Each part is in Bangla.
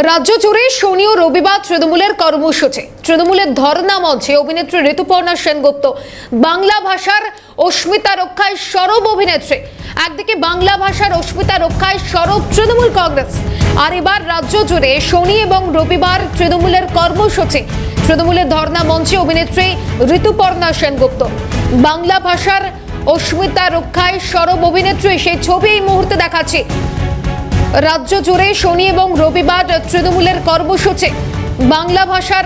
রাজ্য জুড়ে শনি ও রবিবার তৃণমূলের কর্মসূচি। তৃণমূলের ধর্ণা মঞ্চে অভিনেত্রী ঋতুপর্ণা সেনগুপ্ত বাংলা ভাষার অস্মিতা রক্ষায় সরব অভিনেত্রী। একদিকে বাংলা ভাষার অস্মিতা রক্ষায় সরব তৃণমূল কংগ্রেস, আর এবার রাজ্য জুড়ে শনি এবং রবিবার তৃণমূলের কর্মসূচি। তৃণমূলের ধর্ণা মঞ্চে অভিনেত্রী ঋতুপর্ণা সেনগুপ্ত বাংলা ভাষার অস্মিতা রক্ষায় সরব অভিনেত্রী, সেই ছবি এই মুহূর্তে দেখাচ্ছি। রাজ্য জুড়ে শনি এবং রবিবার তৃণমূলের কর্মসূচি, বাংলা ভাষার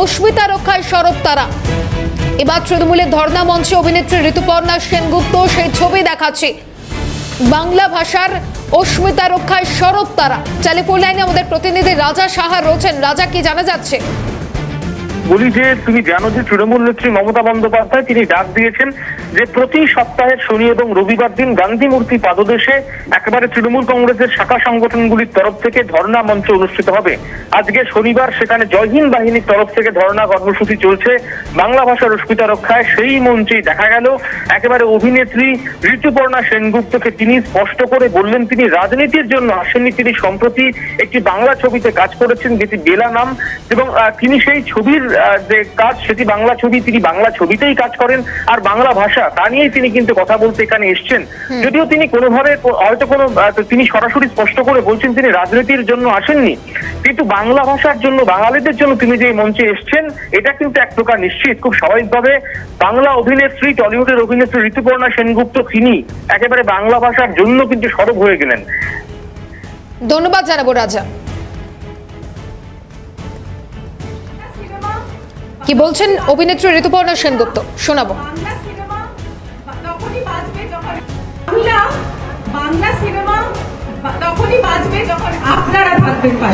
অস্মিতা রক্ষায় সরব তারা। এবার তৃণমূলের ধর্ণা মঞ্চে অভিনেত্রী ঋতুপর্ণা সেনগুপ্ত, সেই ছবি দেখাচ্ছি। বাংলা ভাষার অস্মিতা রক্ষায় সরব তারা। টেলিফোন লাইনে আমাদের প্রতিনিধি রাজা সাহা রয়েছেন। রাজা, কি জানা যাচ্ছে? বলি যে তুমি জানো যে তৃণমূল নেত্রী মমতা বন্দ্যোপাধ্যায় তিনি ডাক দিয়েছেন যে প্রতি সপ্তাহের শনি এবং রবিবার দিন গান্ধী মূর্তি পাদদেশে একেবারে তৃণমূল কংগ্রেসের শাখা সংগঠনগুলির তরফ থেকে ধর্ণা মঞ্চ অনুষ্ঠিত হবে। আজকে শনিবার সেখানে জয়হিন্দ বাহিনীর তরফ থেকে ধর্ণা কর্মসূচি চলছে বাংলা ভাষার অস্মিতা রক্ষায়। সেই মঞ্চেই দেখা গেল একেবারে অভিনেত্রী ঋতুপর্ণা সেনগুপ্তকে তিনি স্পষ্ট করে বললেন তিনি রাজনীতির জন্য আসেননি, তিনি সম্প্রতি একটি বাংলা ছবিতে কাজ করেছেন যেটি বেলা নাম, এবং তিনি সেই ছবির যে কাজ সেটি বাংলা ছবি, তিনি বাংলা ছবিতেই কাজ করেন আর বাংলা ভাষা তা নিয়েই তিনি কিন্তু কথা বলতে এখানে এসছেন। যদিও তিনি কোনোভাবে হয়তো তিনি সরাসরি স্পষ্ট করে বলছেন তিনি রাজনীতির জন্য আসেননি, কিন্তু বাংলা ভাষার জন্য বাঙালিদের জন্য তিনি যে মঞ্চে এসছেন এটা কিন্তু এক প্রকার নিশ্চিত। খুব স্বাভাবিকভাবে বাংলা অভিনেত্রী, টলিউডের অভিনেত্রী ঋতুপর্ণা সেনগুপ্ত তিনি একেবারে বাংলা ভাষার জন্য কিন্তু সরব হয়ে গেলেন। ধন্যবাদ জানাবো রাজা। কি বলছেন অভিনেত্রী ঋতুপর্ণা সেনগুপ্ত, শোনাবো। বাংলা সিনেমা তখনই বাজবে যখন আপনারা থাকবেন।